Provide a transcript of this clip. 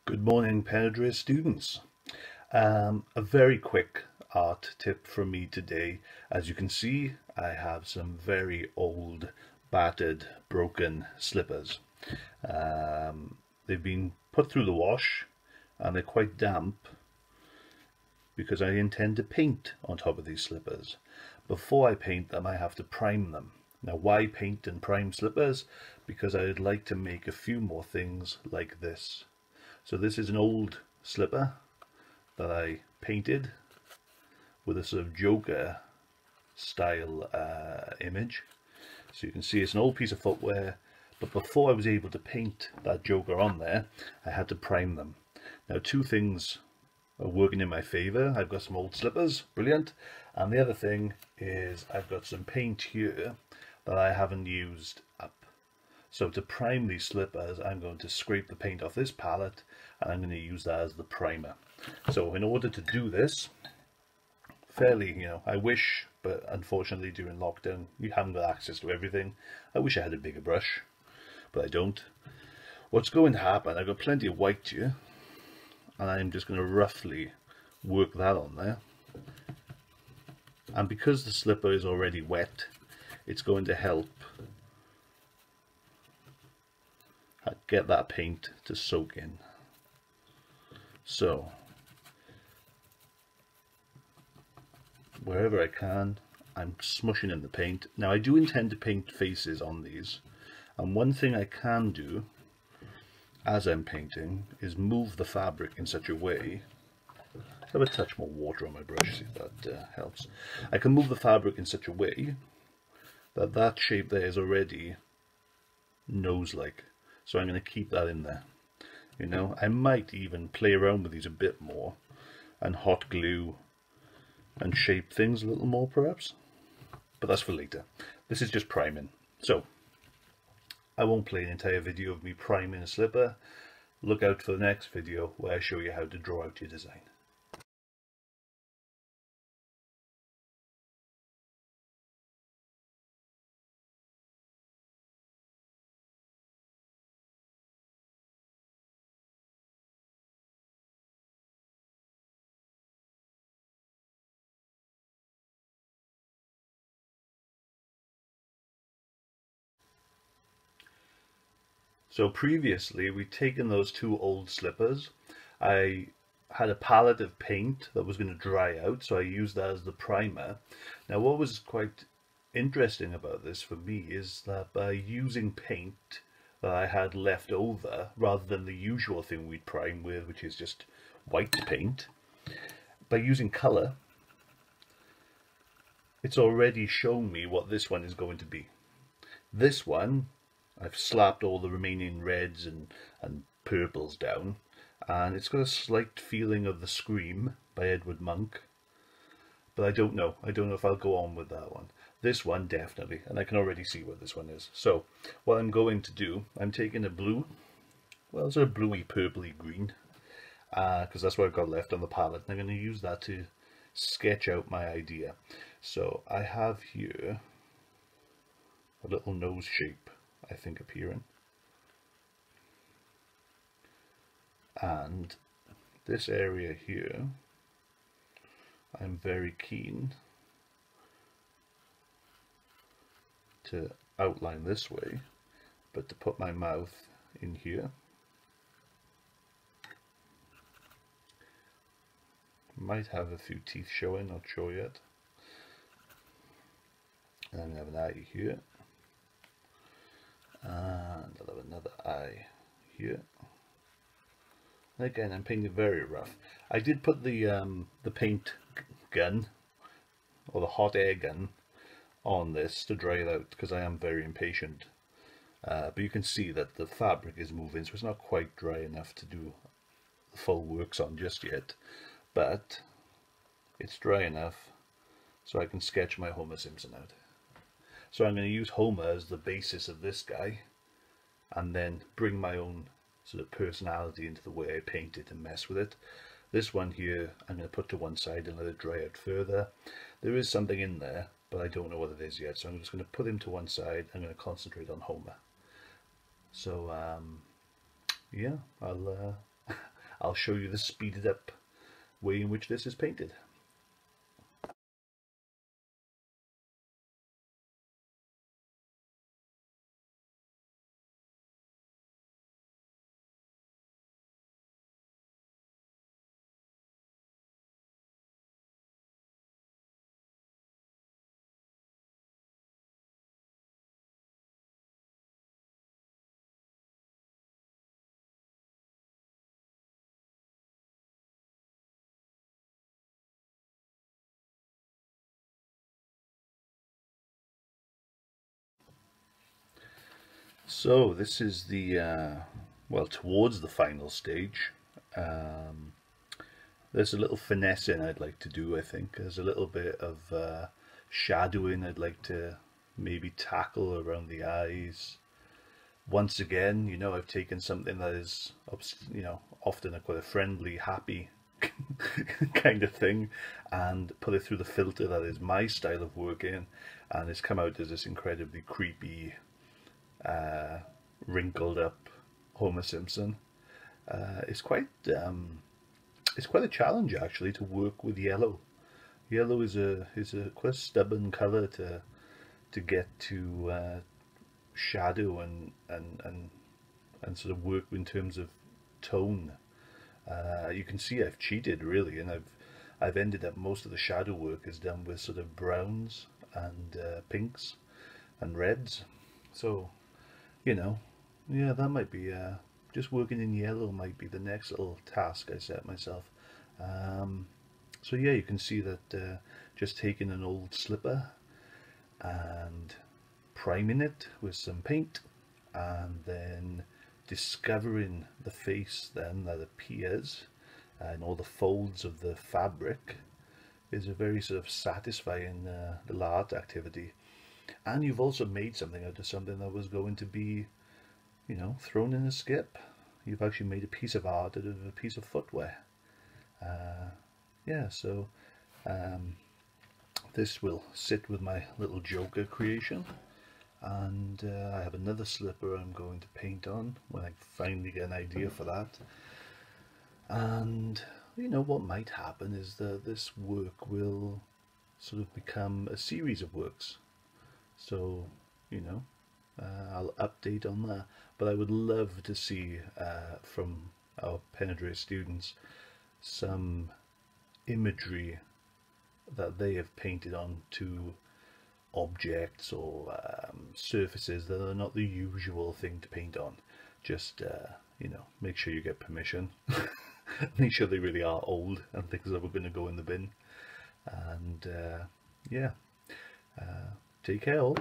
Good morning, Penedris students. A very quick art tip from me today. As you can see, I have some very old, battered, broken slippers. They've been put through the wash and they're quite damp because I intend to paint on top of these slippers. Before I paint them, I have to prime them. Now, why paint and prime slippers? Because I'd like to make a few more things like this. So this is an old slipper that I painted with a sort of Joker style image. So you can see it's an old piece of footwear, but before I was able to paint that Joker on there, I had to prime them. Now, two things are working in my favor. I've got some old slippers, brilliant. And the other thing is I've got some paint here that I haven't used up. So to prime these slippers, I'm going to scrape the paint off this palette and I'm going to use that as the primer. So in order to do this, fairly, I wish, but unfortunately during lockdown, you haven't got access to everything. I wish I had a bigger brush, but I don't. What's going to happen, I've got plenty of white here, and I'm just going to roughly work that on there. And because the slipper is already wet, it's going to help get that paint to soak in. So wherever I can, I'm smushing in the paint. Now I do intend to paint faces on these, and one thing I can do as I'm painting is move the fabric in such a way. Let's have a touch more water on my brush, see if that helps. I can move the fabric in such a way that that shape there is already nose-like. So I'm going to keep that in there. I might even play around with these a bit more and hot glue and shape things a little more perhaps. But that's for later. This is just priming. So I won't play an entire video of me priming a slipper. Look out for the next video where I show you how to draw out your design. So previously we'd taken those two old slippers. I had a palette of paint that was going to dry out, so I used that as the primer. Now what was quite interesting about this for me is that by using paint that I had left over, rather than the usual thing we'd prime with, which is just white paint, by using colour, it's already shown me what this one is going to be. This one, I've slapped all the remaining reds and purples down, and it's got a slight feeling of The Scream by Edward Munch, but I don't know if I'll go on with that one. This one definitely, and I can already see what this one is. So what I'm going to do, I'm taking a blue, well, sort of bluey purpley green, because that's what I've got left on the palette, and I'm going to use that to sketch out my idea. So I have here a little nose shape, I think, appearing, and this area here I'm very keen to outline this way, but to put my mouth in here, might have a few teeth showing, not sure yet, and I have an eye here, and I'll have another eye here. And again, I'm painting very rough. I did put the paint gun, or the hot air gun, on this to dry it out because I am very impatient. But you can see that the fabric is moving, so it's not quite dry enough to do the full works on just yet. But it's dry enough so I can sketch my Homer Simpson out. So I'm going to use Homer as the basis of this guy, and then bring my own sort of personality into the way I paint it and mess with it. This one here I'm going to put to one side and let it dry out further. There is something in there, but I don't know what it is yet, so I'm just going to put him to one side. I'm going to concentrate on Homer. So yeah, I'll I'll show you the speeded up way in which this is painted. So this is the, well, towards the final stage. There's a little finessing I'd like to do, I think. There's a little bit of shadowing I'd like to maybe tackle around the eyes. Once again, you know, I've taken something that is, you know, often a quite a friendly, happy kind of thing, and put it through the filter that is my style of working, and it's come out as this incredibly creepy, wrinkled up Homer Simpson. It's quite a challenge actually to work with yellow. Yellow is a quite a stubborn color to get to shadow and sort of work in terms of tone. You can see I've cheated really, and I've ended up most of the shadow work is done with sort of browns and pinks and reds. So, you know, yeah, that might be just working in yellow might be the next little task I set myself. So yeah, you can see that just taking an old slipper and priming it with some paint, and then discovering the face then that appears and all the folds of the fabric is a very sort of satisfying little art activity. And you've also made something out of something that was going to be, you know, thrown in a skip. You've actually made a piece of art out of a piece of footwear. Yeah, so this will sit with my little Joker creation, and I have another slipper I'm going to paint on when I finally get an idea for that. And you know what might happen is that this work will sort of become a series of works. So, you know, I'll update on that. But I would love to see from our Pen-A-Dre students some imagery that they have painted onto objects or surfaces that are not the usual thing to paint on. Just, you know, make sure you get permission. Make sure they really are old and things that were going to go in the bin. And yeah, take care all.